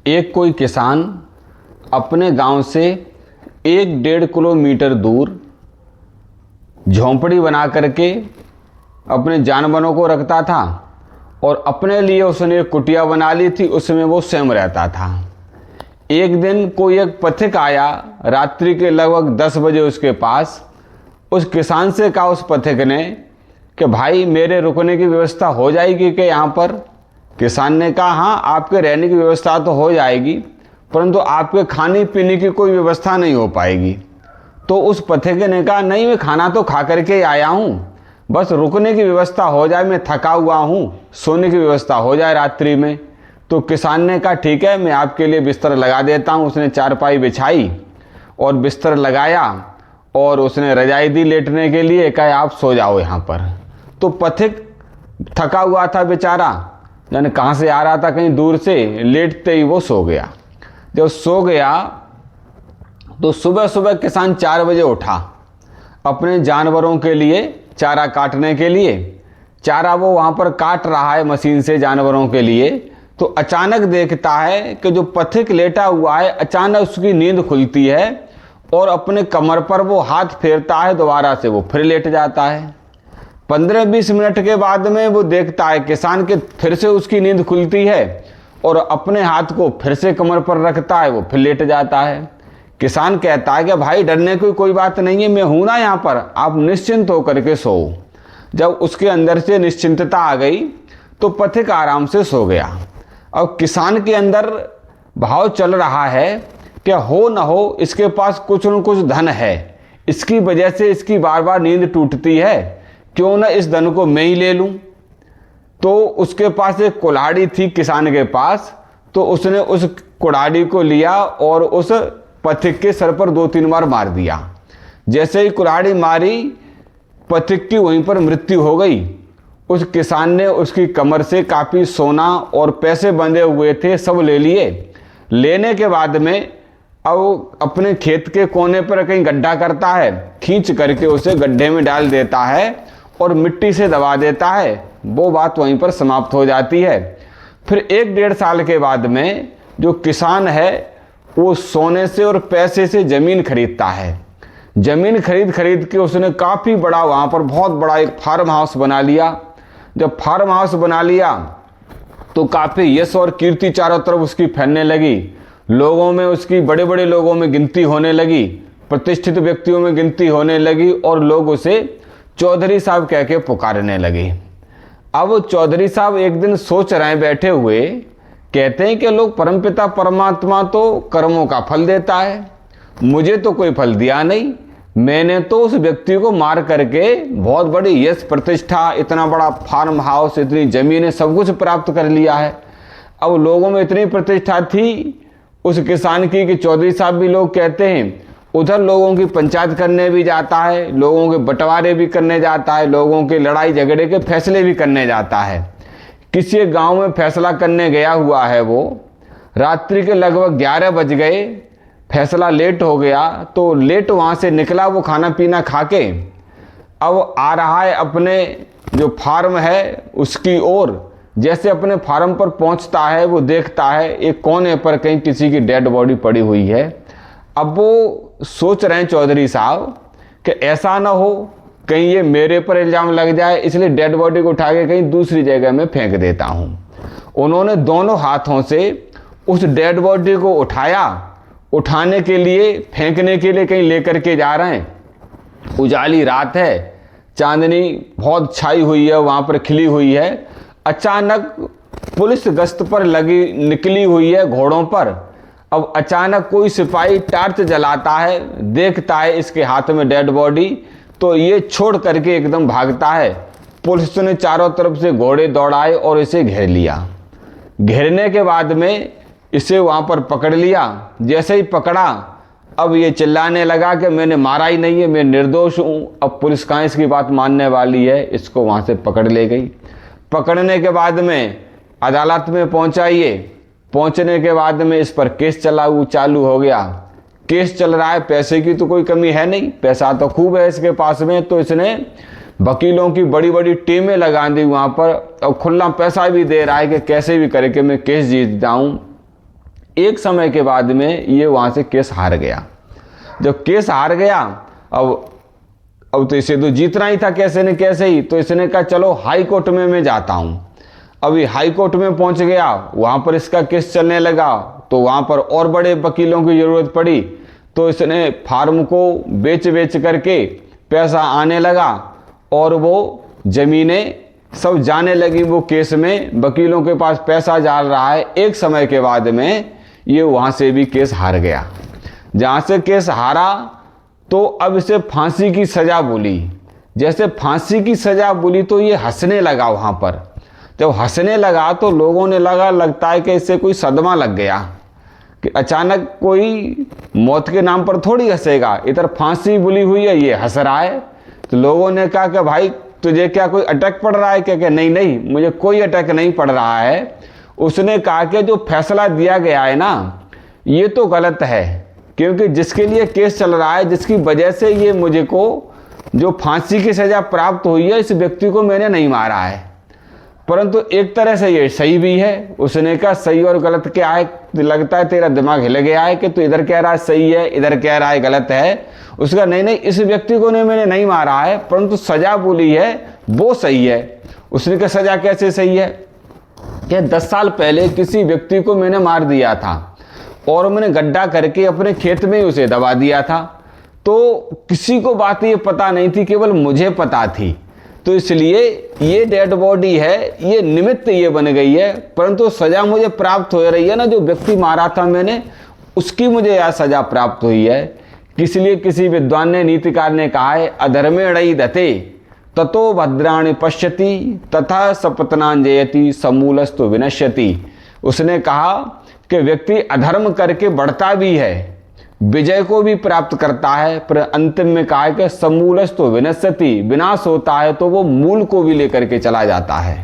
एक कोई किसान अपने गांव से 1-1.5 किलोमीटर दूर झोंपड़ी बना करके अपने जानवरों को रखता था और अपने लिए उसने एक कुटिया बना ली थी, उसमें वो स्वयं रहता था। एक दिन कोई एक पथिक आया, रात्रि के लगभग 10 बजे उसके पास। उस किसान से कहा उस पथिक ने कि भाई मेरे रुकने की व्यवस्था हो जाएगी क्या यहाँ पर? किसान ने कहा हाँ, आपके रहने की व्यवस्था तो हो जाएगी, परंतु आपके खाने पीने की कोई व्यवस्था नहीं हो पाएगी। तो उस पथिक ने कहा नहीं, मैं खाना तो खा करके ही आया हूँ, बस रुकने की व्यवस्था हो जाए, मैं थका हुआ हूँ, सोने की व्यवस्था हो जाए रात्रि में। तो किसान ने कहा ठीक है, मैं आपके लिए बिस्तर लगा देता हूँ। उसने चारपाई बिछाई और बिस्तर लगाया और उसने रजाई दी लेटने के लिए, कहा आप सो जाओ यहाँ पर। तो पथिक थका हुआ था बेचारा, यानी कहाँ से आ रहा था कहीं दूर से, लेटते ही वो सो गया। जब सो गया तो सुबह सुबह किसान 4 बजे उठा अपने जानवरों के लिए चारा काटने के लिए। चारा वो वहाँ पर काट रहा है मशीन से जानवरों के लिए, तो अचानक देखता है कि जो पथिक लेटा हुआ है, अचानक उसकी नींद खुलती है और अपने कमर पर वो हाथ फेरता है, दोबारा से वो फिर लेट जाता है। 15-20 मिनट के बाद में वो देखता है किसान के फिर से उसकी नींद खुलती है और अपने हाथ को फिर से कमर पर रखता है, वो फिर लेट जाता है। किसान कहता है कि भाई डरने की कोई बात नहीं है, मैं हूं ना यहाँ पर, आप निश्चिंत होकर के सो। जब उसके अंदर से निश्चिंतता आ गई तो पथिक आराम से सो गया। अब किसान के अंदर भाव चल रहा है कि हो न हो इसके पास कुछ न कुछ धन है, इसकी वजह से इसकी बार बार नींद टूटती है, क्यों ना इस धन को मैं ही ले लूं। तो उसके पास एक कुल्हाड़ी थी किसान के पास, तो उसने उस कुल्हाड़ी को लिया और उस पथिक के सर पर 2-3 बार मार दिया। जैसे ही कुल्हाड़ी मारी, पथिक की वहीं पर मृत्यु हो गई। उस किसान ने उसकी कमर से काफ़ी सोना और पैसे बंधे हुए थे, सब ले लिए। लेने के बाद में अब अपने खेत के कोने पर कहीं गड्ढा करता है, खींच करके उसे गड्ढे में डाल देता है और मिट्टी से दबा देता है। वो बात वहीं पर समाप्त हो जाती है। फिर 1-1.5 साल के बाद में जो किसान है वो सोने से और पैसे से ज़मीन खरीदता है। ज़मीन खरीद के उसने काफ़ी बड़ा, वहाँ पर बहुत बड़ा एक फार्म हाउस बना लिया। जब फार्म हाउस बना लिया तो काफ़ी यश और कीर्ति चारों तरफ उसकी फैलने लगी। लोगों में उसकी, बड़े बड़े लोगों में गिनती होने लगी, प्रतिष्ठित व्यक्तियों में गिनती होने लगी और लोग उसे चौधरी साहब कह के पुकारने लगे। अब चौधरी साहब एक दिन सोच रहे हैं बैठे हुए, कहते हैं कि लोग परमपिता परमात्मा तो कर्मों का फल देता है, मुझे तो कोई फल दिया नहीं, मैंने तो उस व्यक्ति को मार करके बहुत बड़ी यश प्रतिष्ठा, इतना बड़ा फार्म हाउस, इतनी जमीनें, सब कुछ प्राप्त कर लिया है। अब लोगों में इतनी प्रतिष्ठा थी उस किसान की कि चौधरी साहब भी, लोग कहते हैं, उधर लोगों की पंचायत करने भी जाता है, लोगों के बंटवारे भी करने जाता है, लोगों के लड़ाई झगड़े के फैसले भी करने जाता है। किसी एक गांव में फैसला करने गया हुआ है वो, रात्रि के लगभग 11 बज गए, फैसला लेट हो गया, तो लेट वहाँ से निकला वो खाना पीना खा के। अब आ रहा है अपने जो फार्म है उसकी ओर। जैसे अपने फार्म पर पहुँचता है वो देखता है एक कोने पर कहीं किसी की डेड बॉडी पड़ी हुई है। अब वो सोच रहे हैं चौधरी साहब कि ऐसा ना हो कहीं ये मेरे पर इल्ज़ाम लग जाए, इसलिए डेड बॉडी को उठा के कहीं दूसरी जगह में फेंक देता हूँ। उन्होंने दोनों हाथों से उस डेड बॉडी को उठाया, उठाने के लिए, फेंकने के लिए कहीं लेकर के जा रहे हैं। उजाली रात है, चांदनी बहुत छाई हुई है, वहाँ पर खिली हुई है। अचानक पुलिस गश्त पर निकली हुई है घोड़ों पर। अब अचानक कोई सिपाही टार्च जलाता है, देखता है इसके हाथ में डेड बॉडी, तो ये छोड़ करके एकदम भागता है। पुलिस ने चारों तरफ से घोड़े दौड़ाए और इसे घेर लिया। घेरने के बाद में इसे वहाँ पर पकड़ लिया। जैसे ही पकड़ा, अब ये चिल्लाने लगा कि मैंने मारा ही नहीं है, मैं निर्दोष हूँ। अब पुलिस कहाँ इसकी बात मानने वाली है, इसको वहाँ से पकड़ ले गई। पकड़ने के बाद में अदालत में पहुँचा ये। पहुँचने के बाद में इस पर केस चालू हो गया। केस चल रहा है, पैसे की तो कोई कमी है नहीं, पैसा तो खूब है इसके पास में। तो इसने वकीलों की बड़ी बड़ी टीमें लगा दी वहाँ पर और खुला पैसा भी दे रहा है कि कैसे भी करके मैं केस जीत जाऊँ। एक समय के बाद में ये वहाँ से केस हार गया। जब केस हार गया, अब तो इसे तो जीतना ही था कैसे न कैसे ही, तो इसने कहा चलो हाई कोर्ट में मैं जाता हूँ। अभी हाई कोर्ट में पहुँच गया, वहाँ पर इसका केस चलने लगा, तो वहाँ पर और बड़े वकीलों की ज़रूरत पड़ी, तो इसने फार्म को बेच करके पैसा आने लगा और वो ज़मीनें सब जाने लगी वो केस में, वकीलों के पास पैसा जा रहा है। एक समय के बाद में ये वहाँ से भी केस हार गया। जहाँ से केस हारा तो अब इसे फांसी की सज़ा बोली। जैसे फांसी की सज़ा बोली तो ये हंसने लगा वहाँ पर। जब हंसने लगा तो लोगों ने लगता है कि इससे कोई सदमा लग गया कि अचानक कोई मौत के नाम पर थोड़ी हंसेगा, इधर फांसी बोली हुई है, ये हंस रहा है। तो लोगों ने कहा कि भाई तुझे क्या कोई अटैक पड़ रहा है क्या? कि नहीं मुझे कोई अटैक नहीं पड़ रहा है। उसने कहा कि जो फैसला दिया गया है ना, ये तो गलत है, क्योंकि जिसके लिए केस चल रहा है, जिसकी वजह से ये मुझे को जो फांसी की सज़ा प्राप्त हुई है, इस व्यक्ति को मैंने नहीं मारा है। परंतु एक तरह से ये सही भी है। उसने कहा सही और गलत क्या है? लगता है तेरा दिमाग हिल गया है कि तू इधर कह रहा है सही है, इधर कह रहा है गलत है। उसका नहीं, इस व्यक्ति को मैंने नहीं मारा है, परंतु सज़ा बोली है वो सही है। उसने कहा सज़ा कैसे सही है? कि 10 साल पहले किसी व्यक्ति को मैंने मार दिया था और मैंने गड्ढा करके अपने खेत में ही उसे दबा दिया था, तो किसी को बात ये पता नहीं थी, केवल मुझे पता थी। तो इसलिए ये डेड बॉडी है, ये निमित्त ये बन गई है, परंतु सज़ा मुझे प्राप्त हो रही है ना। जो व्यक्ति मारा था मैंने, उसकी मुझे यह सज़ा प्राप्त हुई है। इसलिए किसी विद्वान ने, नीतिकार ने कहा है, अधर्मेणै दते ततो भद्राणि पश्यति तथा सपत्नांजयति समूलस्तु विनश्यति। उसने कहा कि व्यक्ति अधर्म करके बढ़ता भी है, विजय को भी प्राप्त करता है, पर अंतिम में कहा है कि समूलस्तु विनश्यति, विनाश होता है तो वो मूल को भी लेकर के चला जाता है।